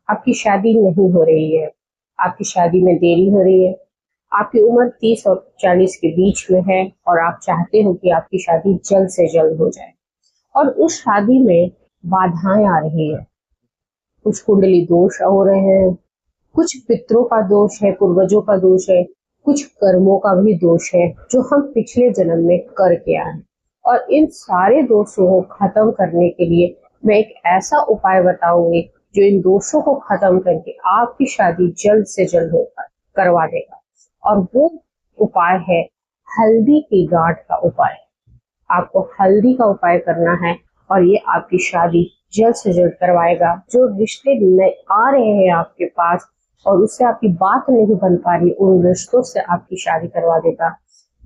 आपकी शादी नहीं हो रही है, आपकी शादी में देरी हो रही है, आपकी उम्र 30 और 40 के बीच में है और आप चाहते हो कि आपकी शादी जल्द से जल्द हो जाए और उस शादी में बाधाएं आ रही है, कुछ कुंडली दोष हो रहे हैं, कुछ पितरों का दोष है, पूर्वजों का दोष है, कुछ कर्मों का भी दोष है जो हम पिछले जन्म में करके आए हैं। और इन सारे दोषों को खत्म करने के लिए मैं एक ऐसा उपाय बताऊंगी जो इन दोषों को खत्म करके आपकी शादी जल्द से जल्द होकर करवा देगा। और वो उपाय है हल्दी की गांठ का उपाय। आपको हल्दी का उपाय करना है और ये आपकी शादी जल्द से जल्द करवाएगा। जो रिश्ते आ रहे हैं आपके पास और उससे आपकी बात नहीं बन पा रही, उन रिश्तों से आपकी शादी करवा देगा।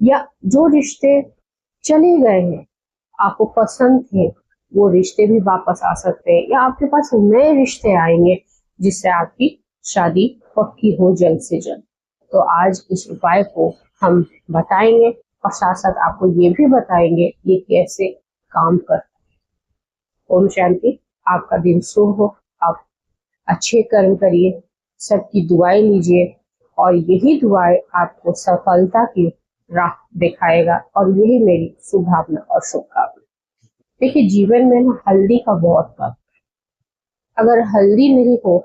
या जो रिश्ते चले गए हैं, आपको पसंद थे, वो रिश्ते भी वापस आ सकते हैं या आपके पास नए रिश्ते आएंगे जिससे आपकी शादी पक्की हो जल्द से जल्द। तो आज इस उपाय को हम बताएंगे और साथ साथ आपको ये भी बताएंगे ये कैसे काम करता है। ओम शांति। आपका दिन शुभ हो, आप अच्छे कर्म करिए, सबकी दुआएं लीजिए और यही दुआएं आपको सफलता की राह दिखाएगा और यही मेरी शुभकामना और शुभकामना। देखिए, जीवन में ना हल्दी का बहुत महत्व है। अगर हल्दी नहीं हो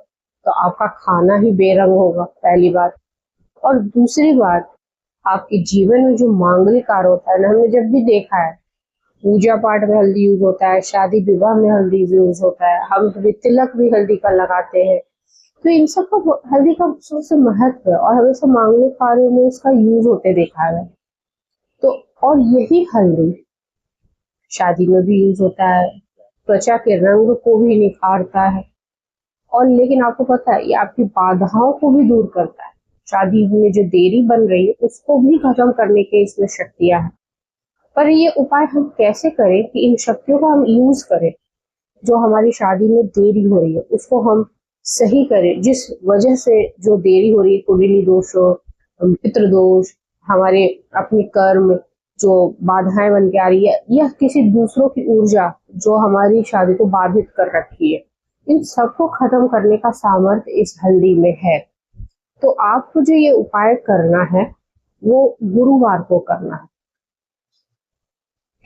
तो आपका खाना ही बेरंग होगा, पहली बात। और दूसरी बात, आपके जीवन में जो मांगलिक कार्य होता है ना, हमने जब भी देखा है पूजा पाठ में हल्दी यूज होता है, शादी विवाह में हल्दी यूज होता है, हम तिलक भी हल्दी का लगाते हैं। तो इन सब का हल्दी का सबसे महत्व है और हमेशा मांगलिक कार्यों में इसका यूज होते देखा है। तो और यही हल्दी शादी में भी यूज होता है, त्वचा के रंग को भी निखारता है और लेकिन आपको पता है ये आपकी बाधाओं को भी दूर करता है। शादी में जो देरी बन रही है उसको भी खत्म करने के इसमें शक्तियां हैं। पर ये उपाय हम कैसे करें कि इन शक्तियों का हम यूज करें, जो हमारी शादी में देरी हो रही है उसको हम सही करें। जिस वजह से जो देरी हो रही है, कुंडली दोष, पितृ दोष, हमारे अपने कर्म जो बाधाएं बन के आ रही है या किसी दूसरों की ऊर्जा जो हमारी शादी को बाधित कर रखी है, इन सबको खत्म करने का सामर्थ्य इस हल्दी में है। तो आपको जो ये उपाय करना है वो गुरुवार को करना है।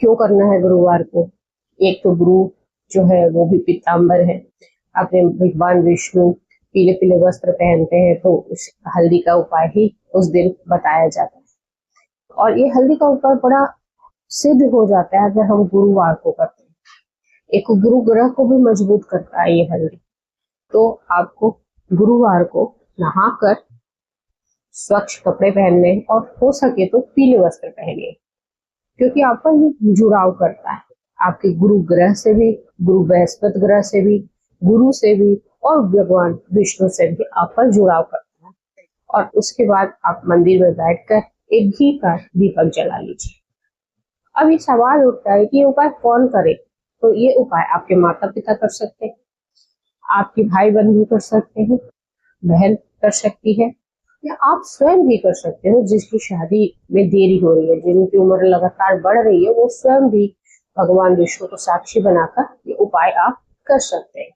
क्यों करना है गुरुवार को? एक तो गुरु जो है वो भी पीताम्बर है, अपने भगवान विष्णु पीले पीले वस्त्र पहनते हैं, तो उस हल्दी का उपाय ही उस दिन बताया जाता है। और ये हल्दी का उपाय बड़ा सिद्ध हो जाता है अगर हम गुरुवार को करते हैं। एक गुरु ग्रह को भी मजबूत करता है ये हल्दी। तो आपको गुरुवार को नहाकर स्वच्छ कपड़े पहनने और हो सके तो पीले वस्त्र पहनिए, क्योंकि आपका ये जुड़ाव करता है आपके गुरु ग्रह से भी, गुरु बृहस्पति ग्रह से भी, गुरु से भी और भगवान विष्णु से भी आपका जुड़ाव करता है। और उसके बाद आप मंदिर में बैठकर एक घी का दीपक जला लीजिए। अब ये सवाल उठता है कि ये उपाय कौन करे? तो ये उपाय आपके माता पिता कर सकते हैं, आपके भाई बंधु कर सकते हैं, बहन कर सकती है, या आप स्वयं भी कर सकते हो। जिसकी शादी में देरी हो रही है, जिनकी उम्र लगातार बढ़ रही है, वो स्वयं भी भगवान विष्णु को साक्षी बनाकर ये उपाय आप कर सकते हैं।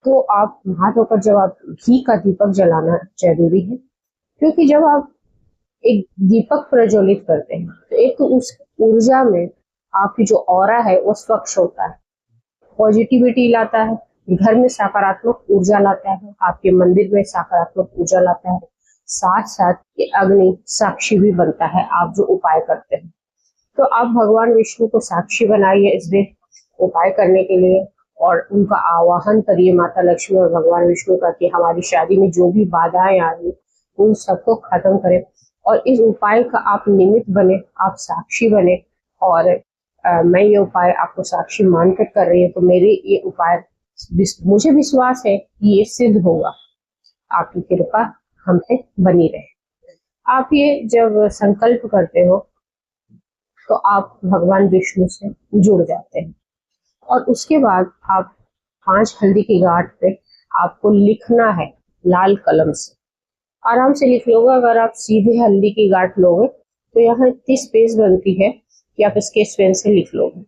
तो आप नहा धोकर जब आप घी का दीपक जलाना जरूरी है, क्योंकि जब आप एक दीपक प्रज्वलित करते हैं तो एक तो उस ऊर्जा में आपकी जो ऑरा है वो स्वच्छ होता है, पॉजिटिविटी लाता है, घर में सकारात्मक ऊर्जा लाता है, आपके मंदिर में सकारात्मक ऊर्जा लाता है। साथ साथ ये अग्नि साक्षी भी बनता है आप जो उपाय करते हैं। तो आप भगवान विष्णु को साक्षी बनाइए इस दिन उपाय करने के लिए और उनका आवाहन करिए माता लक्ष्मी और भगवान विष्णु का कि हमारी शादी में जो भी बाधाएं आ रही उन सबको खत्म करें। और इस उपाय का आप निमित्त बने, आप साक्षी बने। और मैं ये उपाय आपको साक्षी मानकर कर रही हूँ, तो मेरे ये उपाय मुझे विश्वास है कि ये सिद्ध होगा। आपकी कृपा हम पे बनी रहे। आप ये जब संकल्प करते हो तो आप भगवान विष्णु से जुड़ जाते हैं और उसके बाद आप 5 हल्दी की गांठ पे आपको लिखना है लाल कलम से। आराम से लिख लोगे। अगर आप सीधे हल्दी की गांठ लोगे तो यहाँ इतनी स्पेस बनती है कि आप स्केच पेन से लिख लोगे।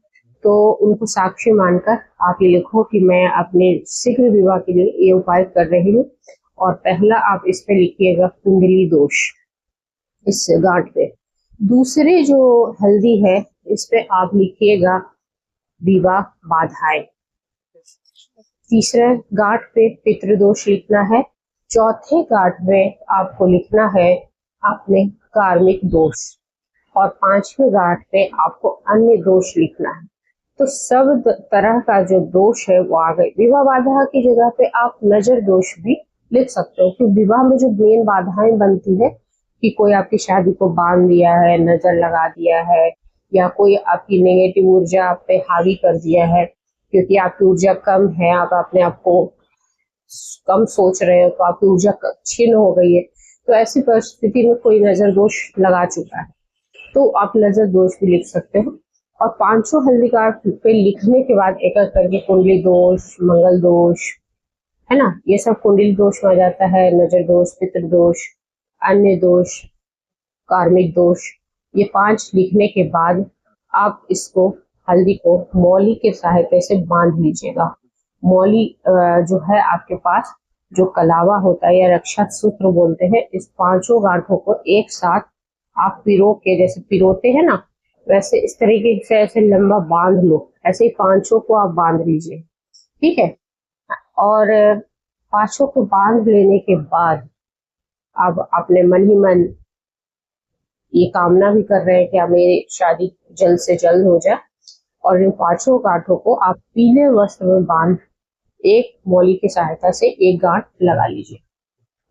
तो उनको साक्षी मानकर आप ये लिखो कि मैं अपने शीघ्र विवाह के लिए ये उपाय कर रही हूँ। और पहला आप इस पे लिखिएगा कुंडली दोष, इस गांठ पे। दूसरे जो हल्दी है इस पे आप लिखिएगा विवाह बाधाएं। तीसरे गांठ पे पितृदोष लिखना है। चौथे गांठ में आपको लिखना है अपने कार्मिक दोष। और पांचवें गांठ पे आपको अन्य दोष लिखना है। तो सब तरह का जो दोष है वो आ गए। विवाह बाधा की जगह पे आप नजर दोष भी लिख सकते हो, क्योंकि विवाह में जो मेन बाधाएं बनती है कि कोई आपकी शादी को बांध दिया है, नजर लगा दिया है, या कोई आपकी नेगेटिव ऊर्जा आप पे हावी कर दिया है, क्योंकि आपकी ऊर्जा कम है, आप अपने आप को कम सोच रहे हो तो आपकी ऊर्जा क्षीण हो गई है। तो ऐसी परिस्थिति में कोई नजर दोष लगा चुका है तो आप नजर दोष भी लिख सकते हो। और 500 हल्दी कार्ड पे लिखने के बाद एक एक करके कुंडली दोष, मंगल दोष, है ना, ये सब कुंडली दोष में आ जाता है। नजर दोष, पितृ दोष, अन्य दोष, कार्मिक दोष, ये 5 लिखने के बाद आप इसको हल्दी को मौली के सहायता से बांध लीजिएगा। मौली जो है आपके पास जो कलावा होता है या रक्षा सूत्र बोलते हैं, इस 5 गांठों को एक साथ आप पिरो के, जैसे पिरोते हैं ना, वैसे इस तरीके से ऐसे लंबा बांध लो। ऐसे ही 5 को आप बांध लीजिए, ठीक है। और 5 को बांध लेने के बाद आप अपने मन ही मन ये कामना भी कर रहे हैं कि मेरी शादी जल्द से जल्द हो जाए। और इन 5 गांठों को आप पीले वस्त्र में बांध एक मौली की सहायता से एक गांठ लगा लीजिए।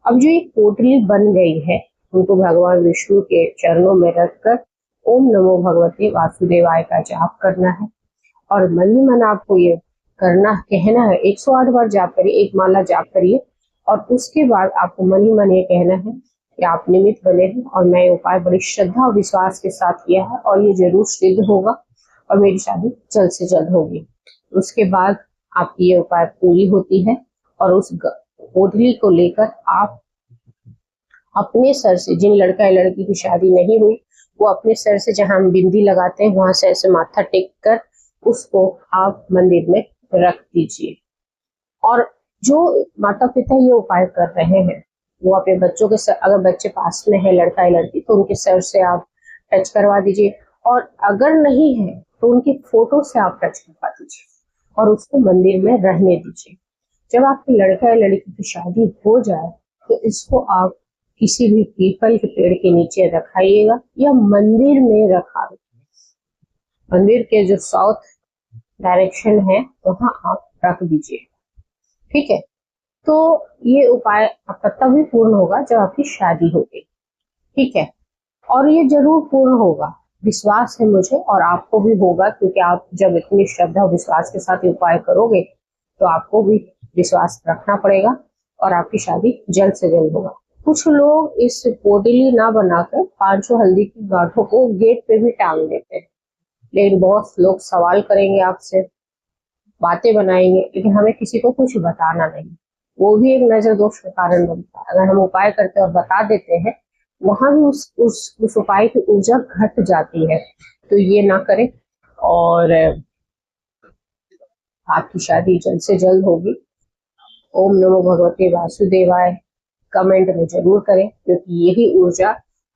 अब जो ये पोटली बन गई है उनको भगवान विष्णु के चरणों में रखकर ओम नमो भगवते वासुदेवाय का जाप करना है। और मन ही मन आपको ये करना, कहना है, 108 बार जाप करिए, एक माला जाप करिए। और उसके बाद आपको मन ही मन ये कहना है कि आप निमित्त बने हैं और मैं ये उपाय बड़ी श्रद्धा और विश्वास के साथ किया है और ये जरूर सिद्ध होगा और मेरी शादी जल्द से जल्द होगी। उसके बाद आपकी ये उपाय पूरी होती है और उस पोटली को लेकर आप अपने सर से, जिन लड़का या लड़की की शादी नहीं हुई वो अपने सर से, जहां हम बिंदी लगाते हैं वहां से ऐसे माथा टेक कर उसको आप मंदिर में रख दीजिए। और जो माता पिता ये उपाय कर रहे हैं वो अपने बच्चों के सर, अगर बच्चे पास में है लड़का या लड़की, तो उनके सर से आप टच करवा दीजिए। और अगर नहीं है तो उनकी फोटो से आप टच करवा दीजिए और उसको मंदिर में रहने दीजिए। जब आपके लड़का या लड़की की शादी हो जाए तो इसको आप किसी भी पीपल के पेड़ के नीचे रखाइएगा या मंदिर में रखा। मंदिर के जो साउथ डायरेक्शन है वहां आप रख दीजिए, ठीक है। तो ये उपाय आपका तभी पूर्ण होगा जब आपकी शादी होगी, ठीक है। और ये जरूर पूर्ण होगा, विश्वास है मुझे, और आपको भी होगा, क्योंकि आप जब इतनी श्रद्धा और विश्वास के साथ उपाय करोगे तो आपको भी विश्वास रखना पड़ेगा और आपकी शादी जल्द से जल्द होगा। कुछ लोग इस पोटली ना बनाकर 500 हल्दी की गांठों को गेट पे भी टांग देते हैं, लेकिन बहुत लोग सवाल करेंगे आपसे, बातें बनाएंगे, लेकिन हमें किसी को कुछ बताना नहीं। वो भी एक नजर दोष का कारण बनता है। अगर हम उपाय करते हैं और बता देते हैं, वहां भी उस उपाय की ऊर्जा घट जाती है। तो ये ना करें और आपकी शादी जल्द से जल्द होगी। ओम नमो भगवते वासुदेवाय कमेंट में जरूर करें, क्योंकि यही ऊर्जा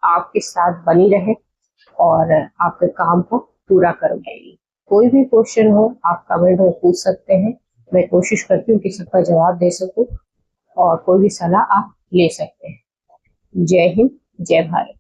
आपके साथ बनी रहे और आपके काम को पूरा करवाएगी। कोई भी क्वेश्चन हो आप कमेंट में पूछ सकते हैं, मैं कोशिश करती हूँ कि सबका जवाब दे सकूं और कोई भी सलाह आप ले सकते हैं। जय हिंद, जय भारत।